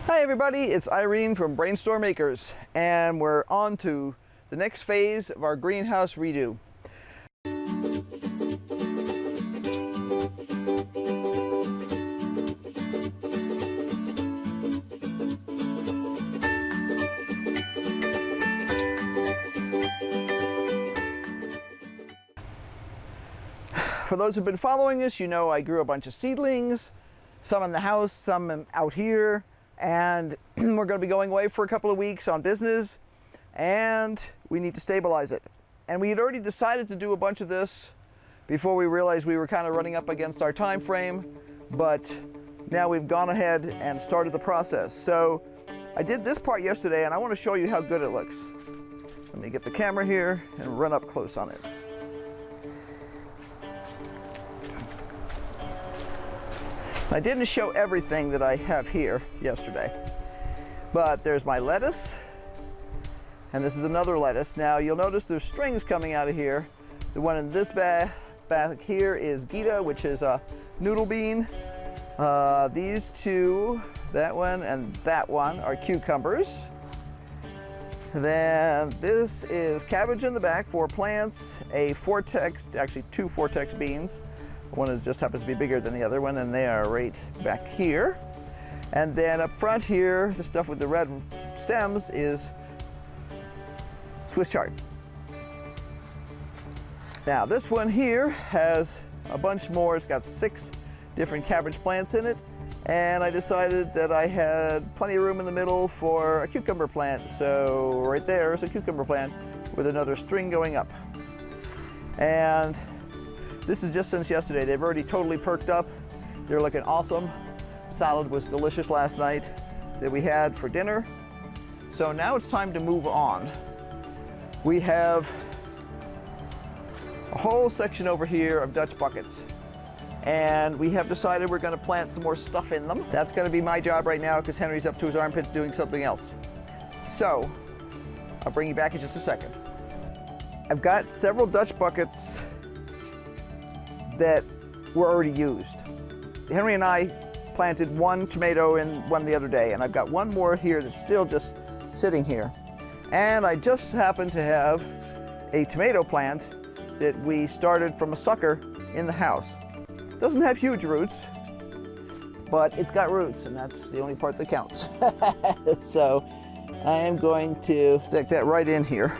Hi everybody, it's Irene from BrainStormAcres, and we're on to the next phase of our greenhouse redo. For those who've been following us, you know I grew a bunch of seedlings, some in the house, some out here, and we're going to be going away for a couple of weeks on business, and we need to stabilize it. And we had already decided to do a bunch of this before we realized we were kind of running up against our time frame, but now we've gone ahead and started the process. So I did this part yesterday, and I want to show you how good it looks. Let me get the camera here and run up close on it. I didn't show everything that I have here yesterday, but there's my lettuce, and this is another lettuce. Now you'll notice there's strings coming out of here. The one in this back here is Gita, which is a noodle bean. These two, that one and that one, are cucumbers. Then this is cabbage in the back, 4 plants, a Vortex, actually 2 Vortex beans. One just happens to be bigger than the other one, and they are right back here. And then up front here, the stuff with the red stems is Swiss chard. Now this one here has a bunch more. It's got 6 different cabbage plants in it, and I decided that I had plenty of room in the middle for a cucumber plant. So right there is a cucumber plant with another string going up. And this is just since yesterday. They've already totally perked up. They're looking awesome. Salad was delicious last night that we had for dinner. So now it's time to move on. We have a whole section over here of Dutch buckets, and we have decided we're going to plant some more stuff in them. That's going to be my job right now because Henry's up to his armpits doing something else. So I'll bring you back in just a second. I've got several Dutch buckets that were already used. Henry and I planted 1 tomato in one the other day, and I've got 1 more here that's still just sitting here. And I just happen to have a tomato plant that we started from a sucker in the house. It doesn't have huge roots, but it's got roots, and that's the only part that counts. So I am going to stick that right in here.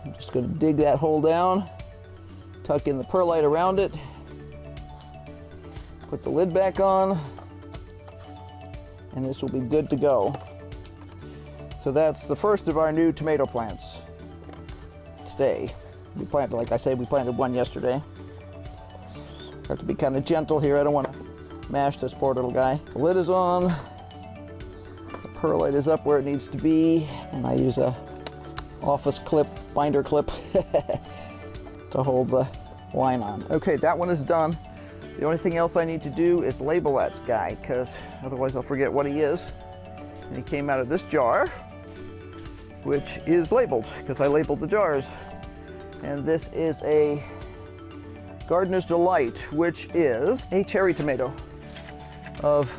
I'm just going to dig that hole down, tuck in the perlite around it, put the lid back on, and this will be good to go. So that's the first of our new tomato plants today. We planted, like I said, we planted 1 yesterday. Have to be kind of gentle here. I don't want to mash this poor little guy. The lid is on, the perlite is up where it needs to be, and I use a office clip, binder clip to hold the line on. Okay, that one is done. The only thing else I need to do is label that guy, because otherwise I'll forget what he is. And he came out of this jar, which is labeled, because I labeled the jars. And this is a Gardener's Delight, which is a cherry tomato of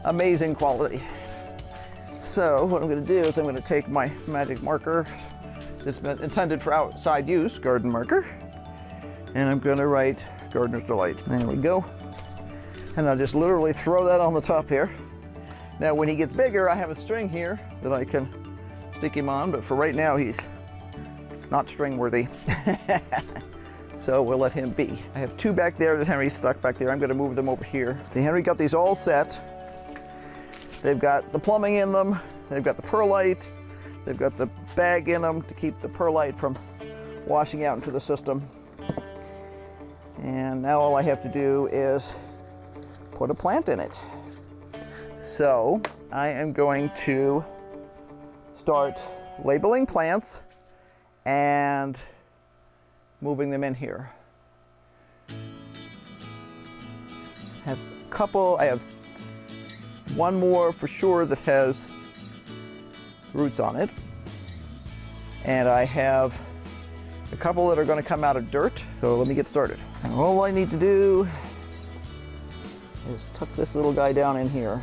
amazing quality. So what I'm going to do is I'm going to take my magic marker that's been intended for outside use, garden marker, and I'm going to write Gardener's Delight. There we go. And I'll just literally throw that on the top here. Now when he gets bigger, I have a string here that I can stick him on, but for right now he's not string worthy. So we'll let him be. I have 2 back there that Henry's stuck back there. I'm going to move them over here. See, Henry got these all set. They've got the plumbing in them, they've got the perlite, they've got the bag in them to keep the perlite from washing out into the system. And now all I have to do is put a plant in it. So I am going to start labeling plants and moving them in here. I have 1 more for sure that has roots on it, and I have a couple that are going to come out of dirt. So let me get started. And all I need to do is tuck this little guy down in here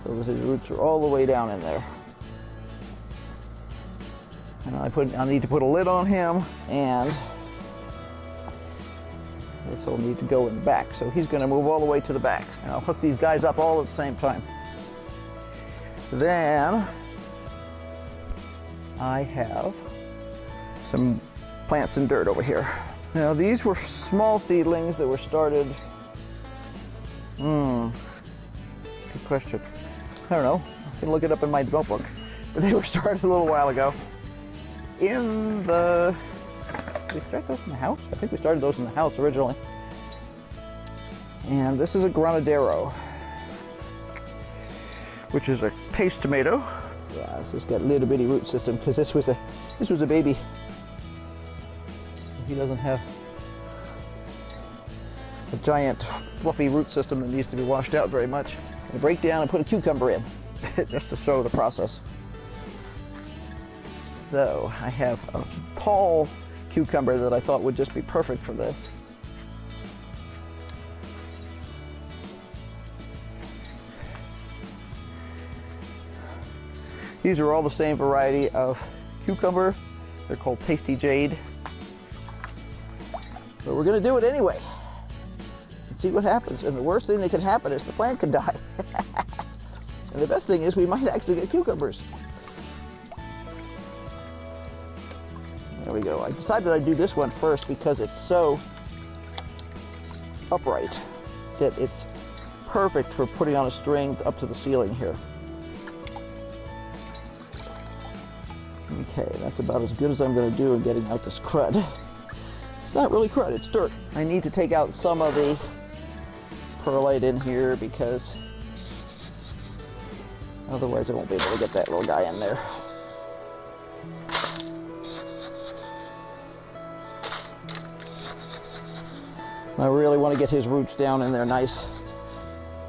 so that his roots are all the way down in there. And I need to put a lid on him, and this will need to go in the back. So he's going to move all the way to the back. And I'll hook these guys up all at the same time. Then I have some plants and dirt over here. Now these were small seedlings that were started, good question. I don't know, I can look it up in my notebook. But they were started a little while ago. Did we start those in the house? I think we started those in the house originally. And this is a granadero, which is a paste tomato. Yeah, this has got a little bitty root system because this was a baby. So he doesn't have a giant fluffy root system that needs to be washed out very much. I break down and put a cucumber in just to show the process. So I have a tall cucumber that I thought would just be perfect for this. These are all the same variety of cucumber. They're called Tasty Jade. But we're going to do it anyway and see what happens. And the worst thing that can happen is the plant can die. And the best thing is we might actually get cucumbers. There we go. I decided I'd do this one first because it's so upright that it's perfect for putting on a string up to the ceiling here. Okay, that's about as good as I'm going to do in getting out this crud. It's not really crud, it's dirt. I need to take out some of the perlite in here because otherwise I won't be able to get that little guy in there. I really want to get his roots down in there nice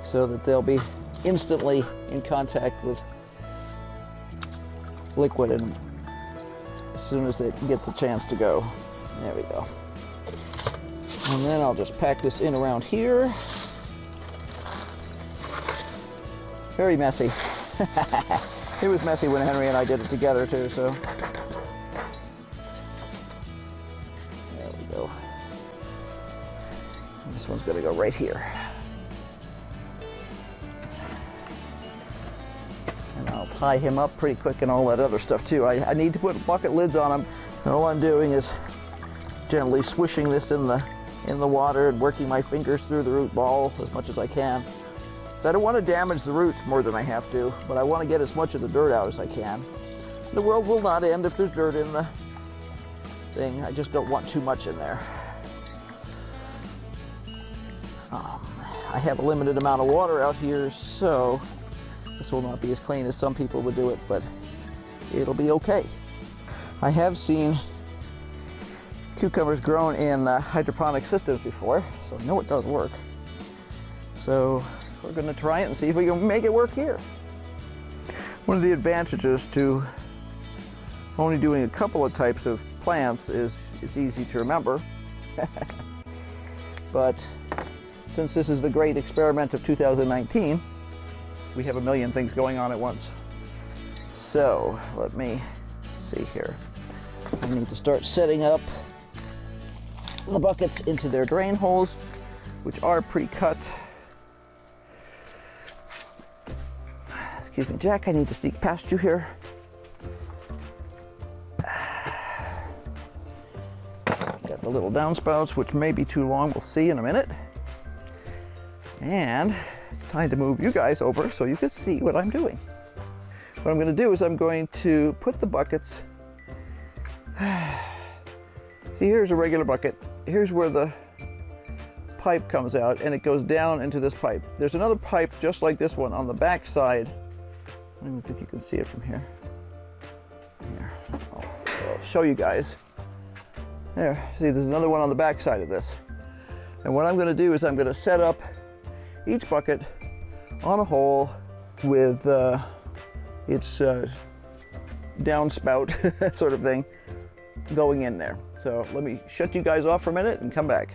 so that they'll be instantly in contact with liquid and as soon as it gets a chance to go. There we go. And then I'll just pack this in around here. Very messy. It was messy when Henry and I did it together too, so. There we go. And this one's gonna go right here. And I'll tie him up pretty quick and all that other stuff too. I need to put bucket lids on him. And all I'm doing is gently swishing this in the water and working my fingers through the root ball as much as I can. So I don't want to damage the roots more than I have to, but I want to get as much of the dirt out as I can. The world will not end if there's dirt in the thing. I just don't want too much in there. I have a limited amount of water out here, so this will not be as clean as some people would do it, but it'll be okay. I have seen cucumbers grown in hydroponic systems before, so I know it does work. So we're going to try it and see if we can make it work here. One of the advantages to only doing a couple of types of plants is it's easy to remember. But since this is the great experiment of 2019, we have a million things going on at once. So let me see here. I need to start setting up the buckets into their drain holes, which are pre-cut. Excuse me, Jack, I need to sneak past you here. Got the little downspouts, which may be too long, we'll see in a minute. And it's time to move you guys over so you can see what I'm doing. What I'm going to do is I'm going to put the buckets. See, here's a regular bucket. Here's where the pipe comes out and it goes down into this pipe. There's another pipe just like this one on the back side. I don't even think you can see it from here. Here. I'll show you guys. There, see, there's another one on the back side of this. And what I'm going to do is I'm going to set up each bucket on a hole with its downspout sort of thing going in there. So let me shut you guys off for a minute and come back.